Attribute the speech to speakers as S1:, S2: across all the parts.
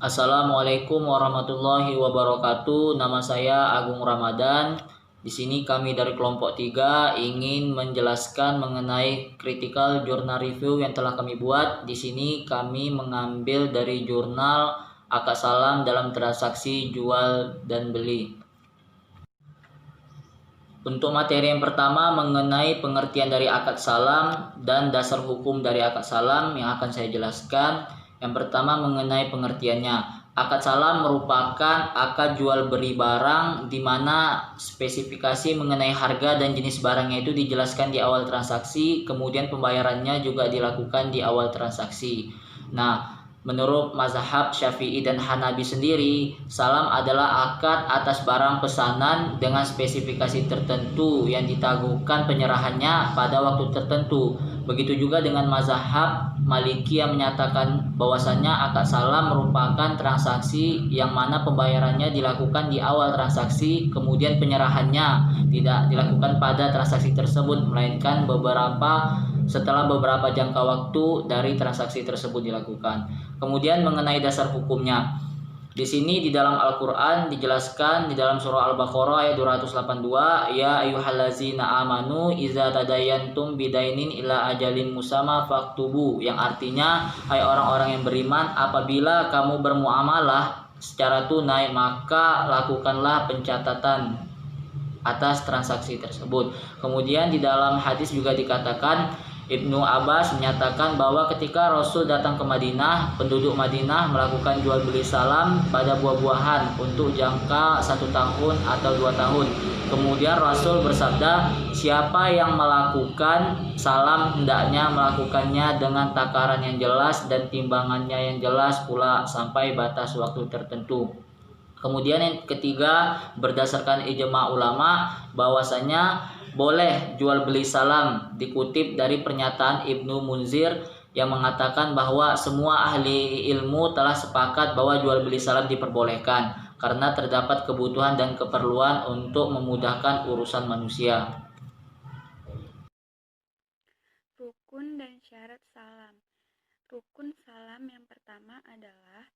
S1: Assalamualaikum warahmatullahi wabarakatuh. Nama saya Agung Ramadan. Di sini kami dari kelompok 3 ingin menjelaskan mengenai critical journal review yang telah kami buat. Di sini kami mengambil dari jurnal Akad Salam dalam transaksi jual dan beli. Untuk materi yang pertama mengenai pengertian dari akad salam dan dasar hukum dari akad salam yang akan saya jelaskan. Yang pertama mengenai pengertiannya. Akad salam merupakan akad jual beli barang di mana spesifikasi mengenai harga dan jenis barangnya itu dijelaskan di awal transaksi, kemudian pembayarannya juga dilakukan di awal transaksi. Nah, menurut mazhab Syafi'i dan Hanabi sendiri, salam adalah akad atas barang pesanan dengan spesifikasi tertentu yang ditangguhkan penyerahannya pada waktu tertentu. Begitu juga dengan mazhab Maliki yang menyatakan bahwasannya akad salam merupakan transaksi yang mana pembayarannya dilakukan di awal transaksi, kemudian penyerahannya tidak dilakukan pada transaksi tersebut, melainkan setelah beberapa jangka waktu dari transaksi tersebut dilakukan. Kemudian mengenai dasar hukumnya. Di sini di dalam Al-Qur'an dijelaskan di dalam surah Al-Baqarah ayat 282, ya ayyuhallazina amanu idza tadayantum bidainin ila ajalin musamma faktubu, yang artinya hai orang-orang yang beriman, apabila kamu bermuamalah secara tunai maka lakukanlah pencatatan atas transaksi tersebut. Kemudian di dalam hadis juga dikatakan, Ibnu Abbas menyatakan bahwa ketika Rasul datang ke Madinah, penduduk Madinah melakukan jual beli salam pada buah-buahan untuk jangka 1 tahun atau 2 tahun. Kemudian Rasul bersabda, siapa yang melakukan salam hendaknya melakukannya dengan takaran yang jelas dan timbangannya yang jelas pula sampai batas waktu tertentu. Kemudian yang ketiga, berdasarkan ijma ulama bahwasanya boleh jual beli salam, dikutip dari pernyataan Ibnu Munzir yang mengatakan bahwa semua ahli ilmu telah sepakat bahwa jual beli salam diperbolehkan karena terdapat kebutuhan dan keperluan untuk memudahkan urusan manusia.
S2: Rukun dan syarat salam. Rukun salam yang pertama adalah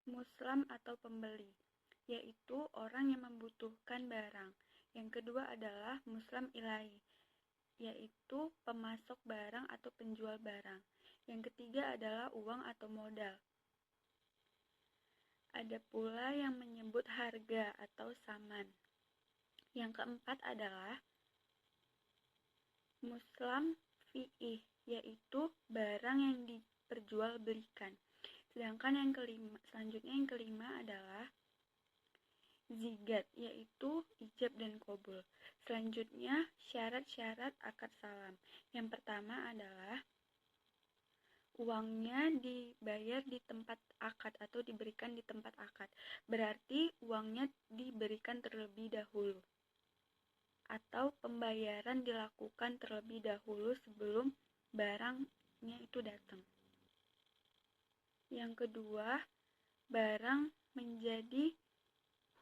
S2: muslam atau pembeli, yaitu orang yang membutuhkan barang. Yang kedua adalah muslam ilahi, yaitu pemasok barang atau penjual barang. Yang ketiga adalah uang atau modal. Ada pula yang menyebut harga atau saman. Yang keempat adalah muslam fi'ih, yaitu barang yang diperjualbelikan. Sedangkan selanjutnya yang kelima adalah zigat, yaitu ijab dan qabul. Selanjutnya syarat-syarat akad salam. Yang pertama adalah uangnya dibayar di tempat akad atau diberikan di tempat akad. Berarti uangnya diberikan terlebih dahulu atau pembayaran dilakukan terlebih dahulu sebelum barangnya itu datang. Yang kedua, barang menjadi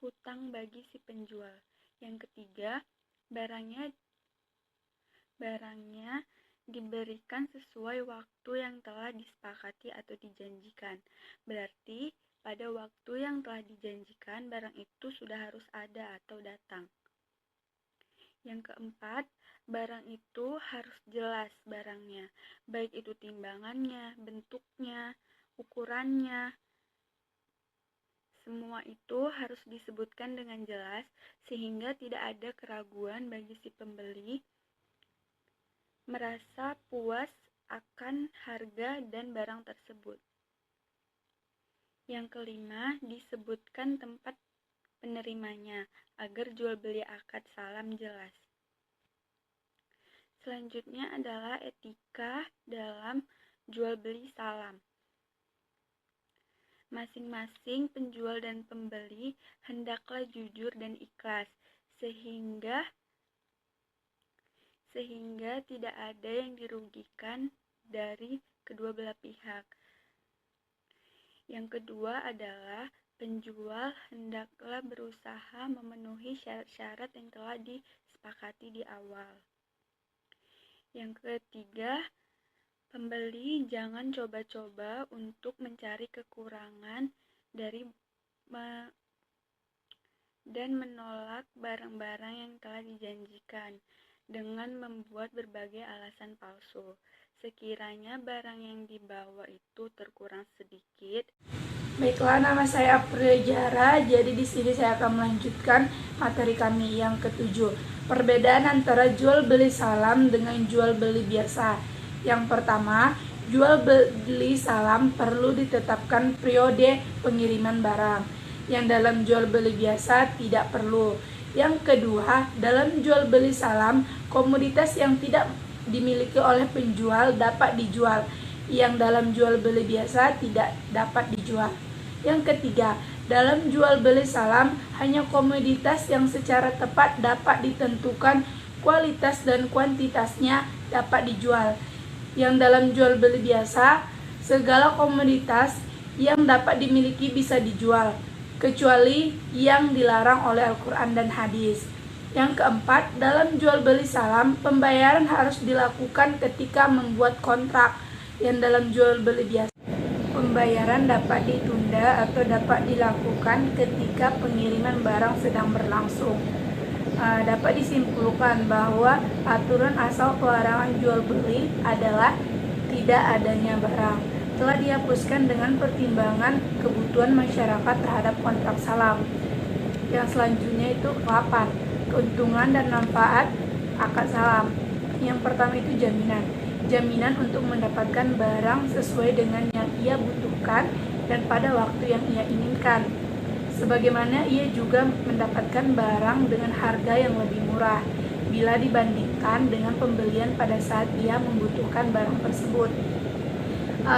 S2: hutang bagi si penjual. Yang ketiga, barangnya diberikan sesuai waktu yang telah disepakati atau dijanjikan. Berarti pada waktu yang telah dijanjikan barang itu sudah harus ada atau datang. Yang keempat, barang itu harus jelas barangnya, baik itu timbangannya, bentuknya, ukurannya. Semua itu harus disebutkan dengan jelas sehingga tidak ada keraguan bagi si pembeli merasa puas akan harga dan barang tersebut. Yang kelima, disebutkan tempat penerimanya agar jual beli akad salam jelas. Selanjutnya adalah etika dalam jual beli salam. Masing-masing penjual dan pembeli hendaklah jujur dan ikhlas sehingga tidak ada yang dirugikan dari kedua belah pihak. Yang kedua adalah penjual hendaklah berusaha memenuhi syarat-syarat yang telah disepakati di awal. Yang ketiga, pembeli jangan coba-coba untuk mencari kekurangan dan menolak barang-barang yang telah dijanjikan dengan membuat berbagai alasan palsu. Sekiranya barang yang dibawa itu terkurang sedikit.
S3: Baiklah, nama saya Aprilia Jara. Jadi di sini saya akan melanjutkan materi kami yang ketujuh. Perbedaan antara jual beli salam dengan jual beli biasa. Yang pertama, jual beli salam perlu ditetapkan periode pengiriman barang. Yang dalam jual beli biasa tidak perlu. Yang kedua, dalam jual beli salam, komoditas yang tidak dimiliki oleh penjual dapat dijual. Yang dalam jual beli biasa tidak dapat dijual. Yang ketiga, dalam jual beli salam hanya komoditas yang secara tepat dapat ditentukan kualitas dan kuantitasnya dapat dijual. Yang dalam jual beli biasa, segala komoditas yang dapat dimiliki bisa dijual, kecuali yang dilarang oleh Al-Quran dan hadis. Yang keempat, dalam jual beli salam, pembayaran harus dilakukan ketika membuat kontrak. Yang dalam jual beli biasa, pembayaran dapat ditunda atau dapat dilakukan ketika pengiriman barang sedang berlangsung. Dapat disimpulkan bahwa aturan asal pelarangan jual beli adalah tidak adanya barang. Telah dihapuskan dengan pertimbangan kebutuhan masyarakat terhadap kontrak salam. Yang selanjutnya itu 8. Keuntungan dan manfaat akad salam. Yang pertama itu jaminan. Jaminan untuk mendapatkan barang sesuai dengan yang ia butuhkan dan pada waktu yang ia inginkan. Sebagaimana ia juga mendapatkan barang dengan harga yang lebih murah bila dibandingkan dengan pembelian pada saat ia membutuhkan barang tersebut.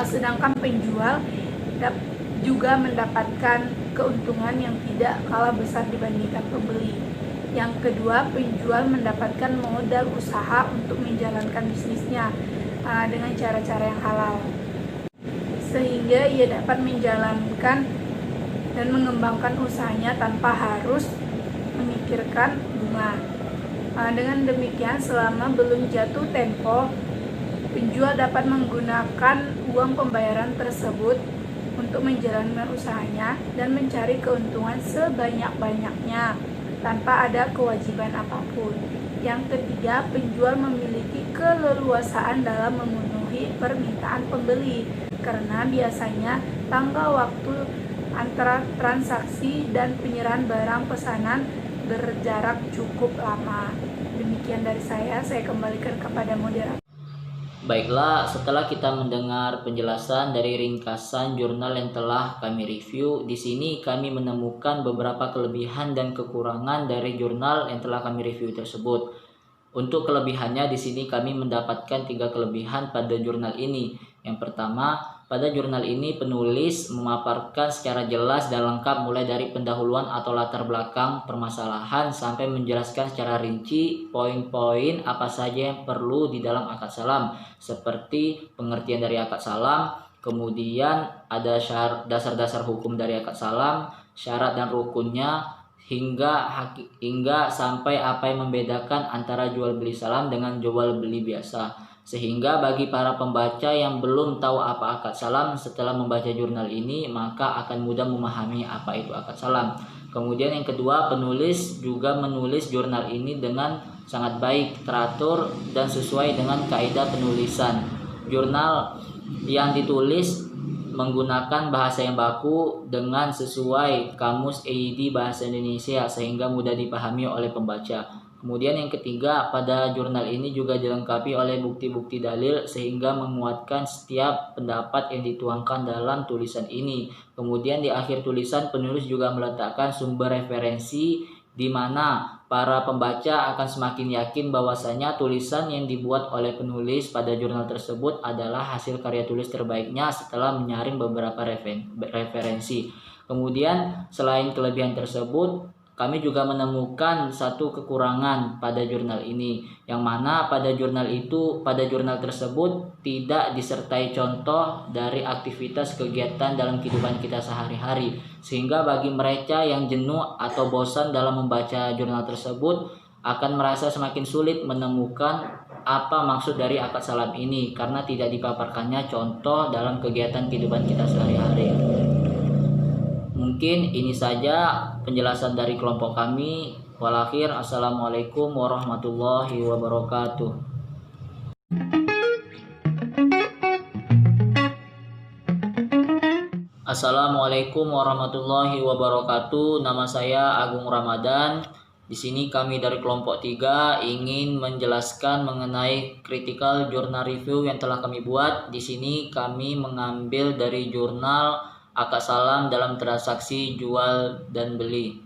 S3: Sedangkan penjual juga mendapatkan keuntungan yang tidak kalah besar dibandingkan pembeli. Yang kedua, penjual mendapatkan modal usaha untuk menjalankan bisnisnya dengan cara-cara yang halal, sehingga ia dapat menjalankan dan mengembangkan usahanya tanpa harus memikirkan bunga. Dengan demikian, selama belum jatuh tempo, penjual dapat menggunakan uang pembayaran tersebut untuk menjalankan usahanya dan mencari keuntungan sebanyak-banyaknya tanpa ada kewajiban apapun. Yang ketiga, penjual memiliki keleluasaan dalam memenuhi permintaan pembeli karena biasanya tanggal waktu antara transaksi dan penyerahan barang pesanan berjarak cukup lama. Demikian dari saya kembalikan kepada moderator.
S1: Baiklah, setelah kita mendengar penjelasan dari ringkasan jurnal yang telah kami review, di sini kami menemukan beberapa kelebihan dan kekurangan dari jurnal yang telah kami review tersebut. Untuk kelebihannya, di sini kami mendapatkan 3 kelebihan pada jurnal ini. Yang pertama, pada jurnal ini penulis memaparkan secara jelas dan lengkap mulai dari pendahuluan atau latar belakang permasalahan sampai menjelaskan secara rinci poin-poin apa saja yang perlu di dalam akad salam, seperti pengertian dari akad salam, kemudian ada dasar-dasar hukum dari akad salam, syarat dan rukunnya, hingga sampai apa yang membedakan antara jual beli salam dengan jual beli biasa. Sehingga bagi para pembaca yang belum tahu apa akad salam, setelah membaca jurnal ini maka akan mudah memahami apa itu akad salam. Kemudian yang kedua, penulis juga menulis jurnal ini dengan sangat baik, teratur dan sesuai dengan kaidah penulisan. Jurnal yang ditulis menggunakan bahasa yang baku dengan sesuai kamus EID Bahasa Indonesia sehingga mudah dipahami oleh pembaca. Kemudian yang ketiga, pada jurnal ini juga dilengkapi oleh bukti-bukti dalil sehingga menguatkan setiap pendapat yang dituangkan dalam tulisan ini. Kemudian di akhir tulisan penulis juga meletakkan sumber referensi di mana para pembaca akan semakin yakin bahwasanya tulisan yang dibuat oleh penulis pada jurnal tersebut adalah hasil karya tulis terbaiknya setelah menyaring beberapa referensi. Kemudian selain kelebihan tersebut, kami juga menemukan satu kekurangan pada jurnal ini, yang mana pada jurnal tersebut tidak disertai contoh dari aktivitas kegiatan dalam kehidupan kita sehari-hari, sehingga bagi mereka yang jenuh atau bosan dalam membaca jurnal tersebut akan merasa semakin sulit menemukan apa maksud dari akad salam ini karena tidak dipaparkannya contoh dalam kegiatan kehidupan kita sehari-hari. Mungkin ini saja penjelasan dari kelompok kami. Walakhir, assalamualaikum warahmatullahi wabarakatuh. Assalamualaikum warahmatullahi wabarakatuh. Nama saya Agung Ramadan. Di sini kami dari kelompok 3 ingin menjelaskan mengenai critical journal review yang telah kami buat. Di sini kami mengambil dari jurnal akad salam dalam transaksi jual dan beli.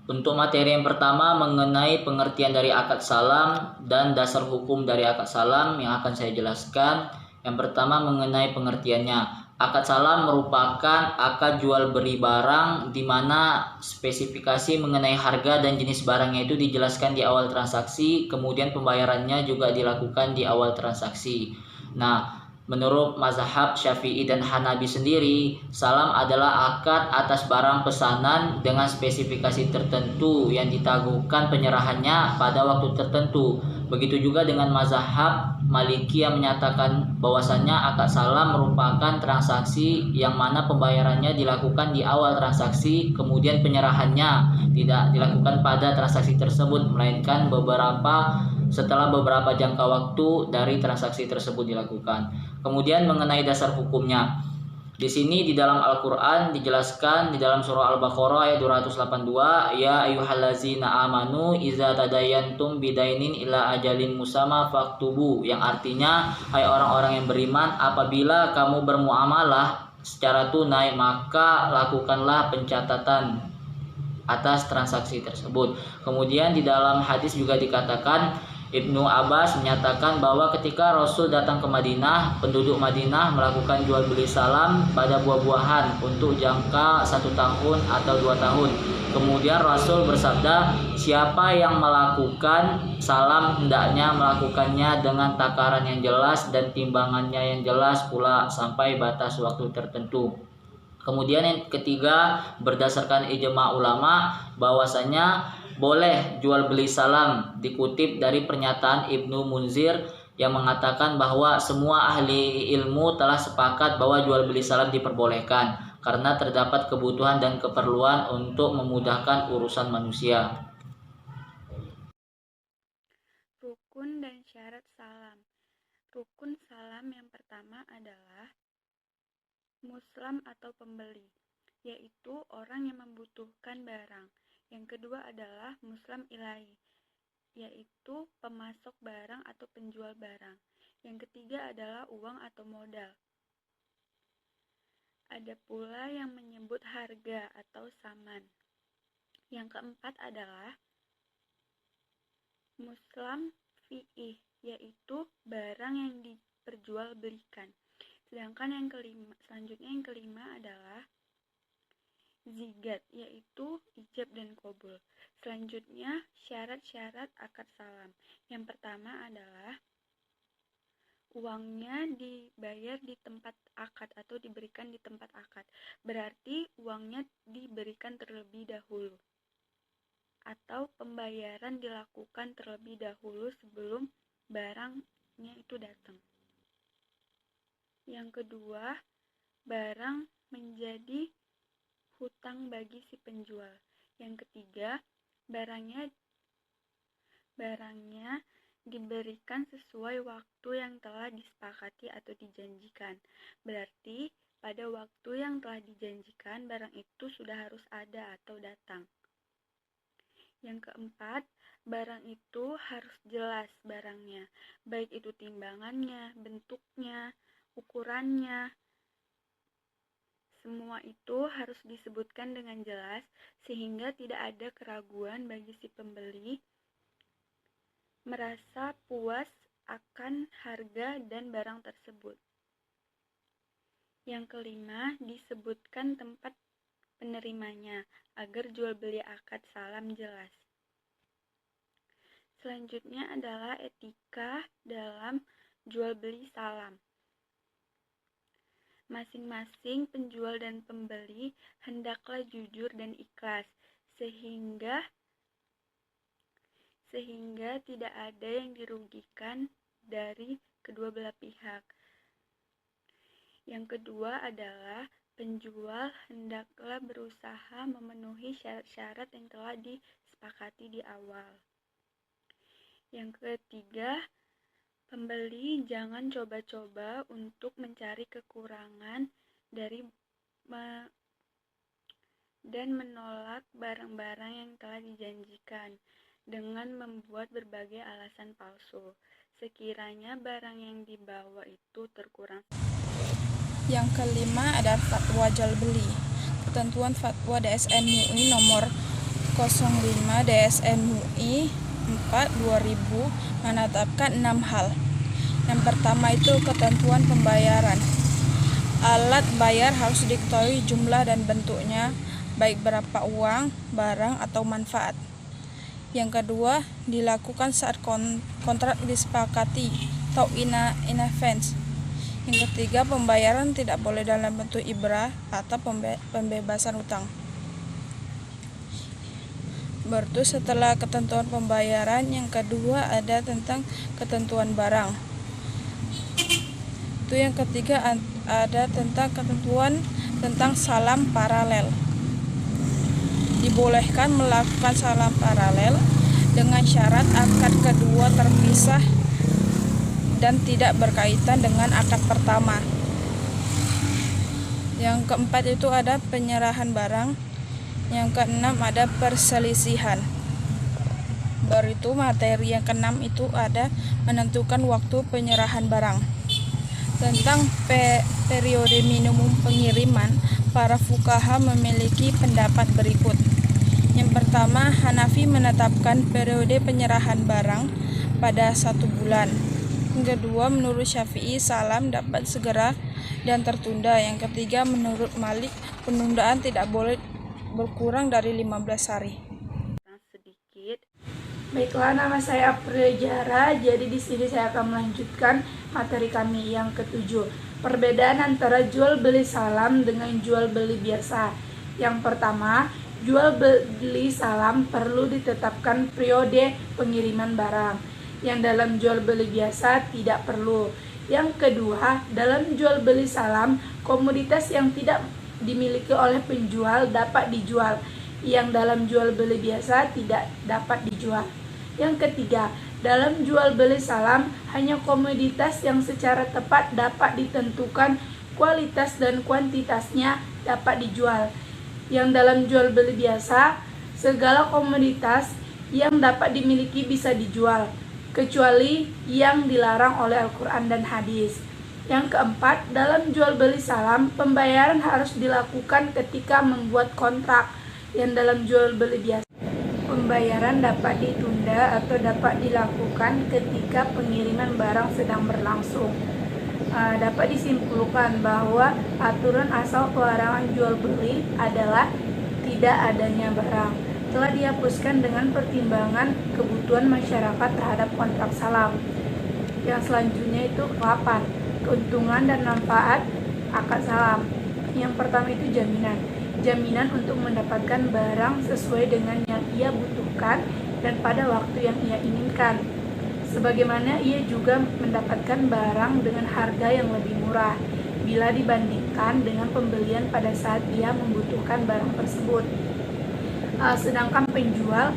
S1: Untuk materi yang pertama mengenai pengertian dari akad salam dan dasar hukum dari akad salam yang akan saya jelaskan. Yang pertama mengenai pengertiannya. Akad salam merupakan akad jual beli barang di mana spesifikasi mengenai harga dan jenis barangnya itu dijelaskan di awal transaksi, kemudian pembayarannya juga dilakukan di awal transaksi. Nah, menurut mazhab Syafi'i dan Hanabi sendiri, salam adalah akad atas barang pesanan dengan spesifikasi tertentu yang ditangguhkan penyerahannya pada waktu tertentu. Begitu juga dengan mazhab Maliki yang menyatakan bahwasannya akad salam merupakan transaksi yang mana pembayarannya dilakukan di awal transaksi, kemudian penyerahannya tidak dilakukan pada transaksi tersebut, melainkan setelah beberapa jangka waktu dari transaksi tersebut dilakukan. Kemudian mengenai dasar hukumnya. Di sini di dalam Al-Qur'an dijelaskan di dalam surah Al-Baqarah ayat 282, ya ayyuhallazina amanu iza tadayantum bidainin ila ajalin musamma faktubu, yang artinya hai orang-orang yang beriman, apabila kamu bermuamalah secara tunai maka lakukanlah pencatatan atas transaksi tersebut. Kemudian di dalam hadis juga dikatakan, Ibnu Abbas menyatakan bahwa ketika Rasul datang ke Madinah, penduduk Madinah melakukan jual beli salam pada buah-buahan untuk jangka 1 tahun atau 2 tahun. Kemudian Rasul bersabda, siapa yang melakukan salam hendaknya melakukannya dengan takaran yang jelas dan timbangannya yang jelas pula sampai batas waktu tertentu. Kemudian yang ketiga, berdasarkan ijma ulama bahwasanya boleh jual beli salam, dikutip dari pernyataan Ibnu Munzir yang mengatakan bahwa semua ahli ilmu telah sepakat bahwa jual beli salam diperbolehkan karena terdapat kebutuhan dan keperluan untuk memudahkan urusan manusia.
S2: Rukun dan syarat salam. Rukun salam yang pertama adalah muslim atau pembeli, yaitu orang yang membutuhkan barang. Yang kedua adalah muslim ilahi, yaitu pemasok barang atau penjual barang. Yang ketiga adalah uang atau modal. Ada pula yang menyebut harga atau saman. Yang keempat adalah muslim fi'ih, yaitu barang yang diperjualbelikan. Sedangkan selanjutnya yang kelima adalah zigat, yaitu ijab dan qabul. Selanjutnya syarat-syarat akad salam. Yang pertama adalah uangnya dibayar di tempat akad atau diberikan di tempat akad. Berarti uangnya diberikan terlebih dahulu atau pembayaran dilakukan terlebih dahulu sebelum barangnya itu datang. Yang kedua, barang menjadi hutang bagi si penjual. Yang ketiga, barangnya diberikan sesuai waktu yang telah disepakati atau dijanjikan. Berarti pada waktu yang telah dijanjikan barang itu sudah harus ada atau datang. Yang keempat, barang itu harus jelas barangnya, baik itu timbangannya, bentuknya, ukurannya. Semua itu harus disebutkan dengan jelas sehingga tidak ada keraguan bagi si pembeli merasa puas akan harga dan barang tersebut. Yang kelima, disebutkan tempat penerimanya agar jual beli akad salam jelas. Selanjutnya adalah etika dalam jual beli salam. Masing-masing penjual dan pembeli hendaklah jujur dan ikhlas sehingga sehingga tidak ada yang dirugikan dari kedua belah pihak. Yang kedua adalah penjual hendaklah berusaha memenuhi syarat-syarat yang telah disepakati di awal. Yang ketiga, pembeli jangan coba-coba untuk mencari kekurangan dan menolak barang-barang yang telah dijanjikan dengan membuat berbagai alasan palsu. Sekiranya barang yang dibawa itu terkurang.
S3: Yang kelima ada fatwa jual beli. Ketentuan fatwa DSN MUI nomor 05 DSN MUI 4/2000 menetapkan 6 hal. Yang pertama itu ketentuan pembayaran. Alat bayar harus diketahui jumlah dan bentuknya, baik berupa uang, barang, atau manfaat. Yang kedua, dilakukan saat kontrak disepakati atau in advance. Yang ketiga, pembayaran tidak boleh dalam bentuk ibrah atau pembebasan utang. Berarti setelah ketentuan pembayaran, yang kedua ada tentang ketentuan barang. Itu yang ketiga ada tentang ketentuan tentang salam paralel. Dibolehkan melakukan salam paralel dengan syarat akad kedua terpisah dan tidak berkaitan dengan akad pertama. Yang keempat itu ada penyerahan barang. Yang keenam ada perselisihan. Baru itu materi yang keenam itu ada menentukan waktu penyerahan barang. Tentang periode minimum pengiriman, para fuqaha memiliki pendapat berikut. Yang pertama, Hanafi menetapkan periode penyerahan barang pada 1 bulan. Yang kedua, menurut Syafi'i, salam dapat segera dan tertunda. Yang ketiga, menurut Malik, penundaan tidak boleh berkurang dari 15 hari.
S2: Sedikit.
S3: Baiklah, nama saya April Jara. Jadi di sini saya akan melanjutkan materi kami yang ketujuh. Perbedaan antara jual beli salam dengan jual beli biasa. Yang pertama, jual beli salam perlu ditetapkan periode pengiriman barang. Yang dalam jual beli biasa tidak perlu. Yang kedua, dalam jual beli salam, komoditas yang tidak dimiliki oleh penjual dapat dijual. Yang dalam jual beli biasa tidak dapat dijual. Yang ketiga, dalam jual beli salam hanya komoditas yang secara tepat dapat ditentukan kualitas dan kuantitasnya dapat dijual. Yang dalam jual beli biasa, segala komoditas yang dapat dimiliki bisa dijual, kecuali yang dilarang oleh Al-Quran dan hadis. Yang keempat, dalam jual beli salam, pembayaran harus dilakukan ketika membuat kontrak. Yang dalam jual beli biasa, pembayaran dapat ditunda atau dapat dilakukan ketika pengiriman barang sedang berlangsung. Dapat disimpulkan bahwa aturan asal pelarangan jual beli adalah tidak adanya barang. Telah dihapuskan dengan pertimbangan kebutuhan masyarakat terhadap kontrak salam. Yang selanjutnya itu 8. Keuntungan dan manfaat akad salam. Yang pertama itu jaminan. Jaminan untuk mendapatkan barang sesuai dengan yang ia butuhkan dan pada waktu yang ia inginkan. Sebagaimana ia juga mendapatkan barang dengan harga yang lebih murah bila dibandingkan dengan pembelian pada saat ia membutuhkan barang tersebut. Sedangkan penjual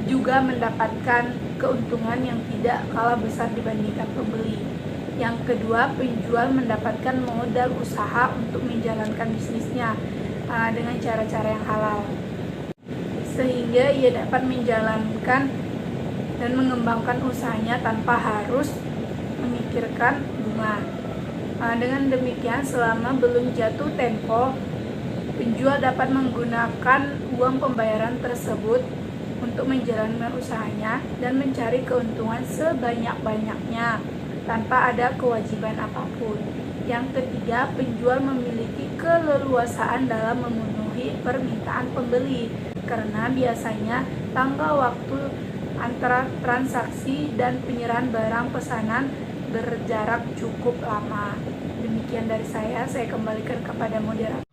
S3: juga mendapatkan keuntungan yang tidak kalah besar dibandingkan pembeli. Yang kedua, penjual mendapatkan modal usaha untuk menjalankan bisnisnya dengan cara-cara yang halal, sehingga ia dapat menjalankan dan mengembangkan usahanya tanpa harus memikirkan bunga. Dengan demikian, selama belum jatuh tempo, penjual dapat menggunakan uang pembayaran tersebut untuk menjalankan usahanya dan mencari keuntungan sebanyak-banyaknya tanpa ada kewajiban apapun. Yang ketiga, penjual memiliki keleluasaan dalam memenuhi permintaan pembeli karena biasanya tanggal waktu antara transaksi dan penyerahan barang pesanan berjarak cukup lama. Demikian dari saya kembalikan kepada moderator.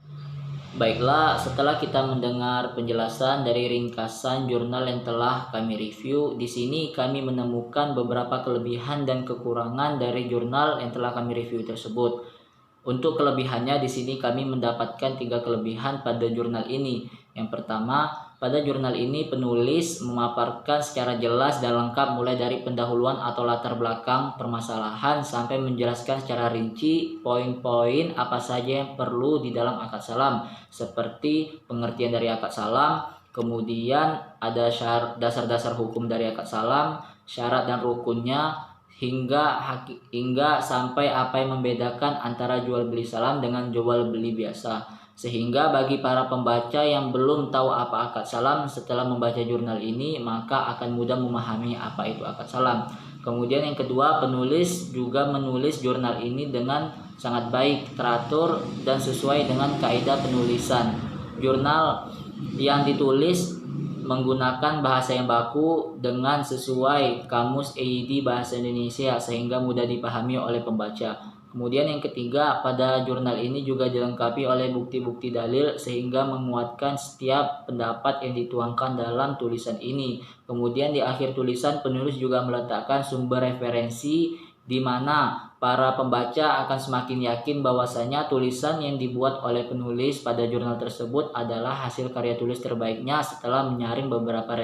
S1: Baiklah, setelah kita mendengar penjelasan dari ringkasan jurnal yang telah kami review, di sini kami menemukan beberapa kelebihan dan kekurangan dari jurnal yang telah kami review tersebut. Untuk kelebihannya, di sini kami mendapatkan 3 kelebihan pada jurnal ini. Yang pertama, pada jurnal ini penulis memaparkan secara jelas dan lengkap mulai dari pendahuluan atau latar belakang permasalahan sampai menjelaskan secara rinci poin-poin apa saja yang perlu di dalam akad salam, seperti pengertian dari akad salam, kemudian ada dasar-dasar hukum dari akad salam, syarat dan rukunnya, hingga sampai apa yang membedakan antara jual beli salam dengan jual beli biasa. Sehingga bagi para pembaca yang belum tahu apa akad salam, setelah membaca jurnal ini maka akan mudah memahami apa itu akad salam. Kemudian yang kedua, penulis juga menulis jurnal ini dengan sangat baik, teratur dan sesuai dengan kaidah penulisan. Jurnal yang ditulis menggunakan bahasa yang baku dengan sesuai kamus EID bahasa Indonesia sehingga mudah dipahami oleh pembaca. Kemudian yang ketiga, pada jurnal ini juga dilengkapi oleh bukti-bukti dalil sehingga menguatkan setiap pendapat yang dituangkan dalam tulisan ini. Kemudian di akhir tulisan penulis juga meletakkan sumber referensi di mana para pembaca akan semakin yakin bahwasanya tulisan yang dibuat oleh penulis pada jurnal tersebut adalah hasil karya tulis terbaiknya setelah menyaring beberapa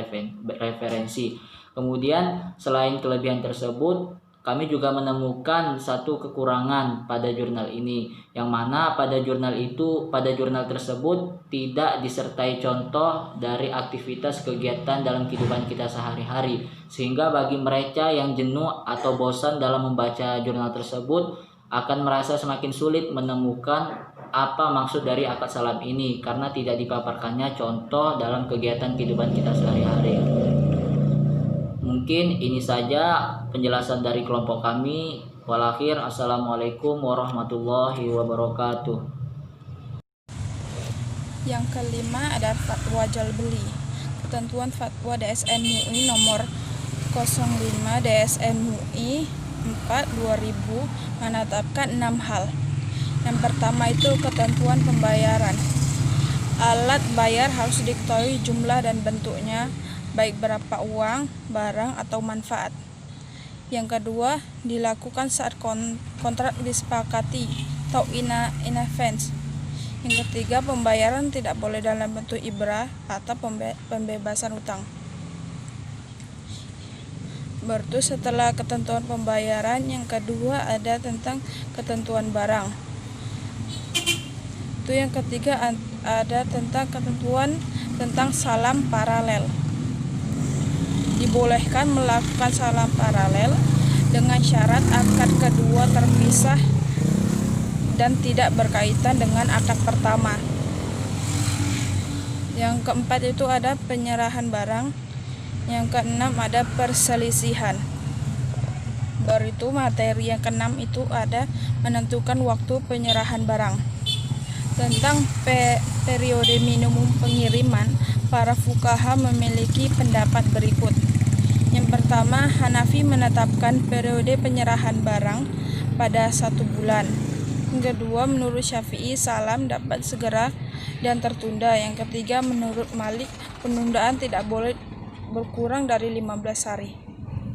S1: referensi. Kemudian selain kelebihan tersebut, kami juga menemukan satu kekurangan pada jurnal ini, yang mana pada jurnal tersebut tidak disertai contoh dari aktivitas kegiatan dalam kehidupan kita sehari-hari, sehingga bagi mereka yang jenuh atau bosan dalam membaca jurnal tersebut akan merasa semakin sulit menemukan apa maksud dari akad salam ini karena tidak dipaparkannya contoh dalam kegiatan kehidupan kita sehari-hari. Mungkin ini saja penjelasan dari kelompok kami. Walakhir, assalamualaikum warahmatullahi wabarakatuh.
S4: Yang kelima ada fatwa jual beli. Ketentuan fatwa DSN MUI nomor 05 DSN MUI 4/2000 menetapkan 6 hal. Yang pertama itu ketentuan pembayaran. Alat bayar harus diketahui jumlah dan bentuknya, baik berupa uang, barang, atau manfaat. Yang kedua, dilakukan saat kontrak disepakati atau in advance. Yang ketiga, pembayaran tidak boleh dalam bentuk ibrah atau pembebasan utang. Berarti setelah ketentuan pembayaran, yang kedua ada tentang ketentuan barang. Itu yang ketiga ada tentang ketentuan tentang salam paralel. Dibolehkan melakukan salam paralel dengan syarat akad kedua terpisah dan tidak berkaitan dengan akad pertama. Yang keempat itu ada penyerahan barang. Yang keenam ada perselisihan. Baru itu materi yang keenam itu ada menentukan waktu penyerahan barang. Tentang periode minimum pengiriman, para fuqaha memiliki pendapat berikut. Yang pertama, Hanafi menetapkan periode penyerahan barang pada 1 bulan. Yang kedua, menurut Syafi'i, salam dapat segera dan tertunda. Yang ketiga, menurut Malik, penundaan tidak boleh berkurang dari 15 hari.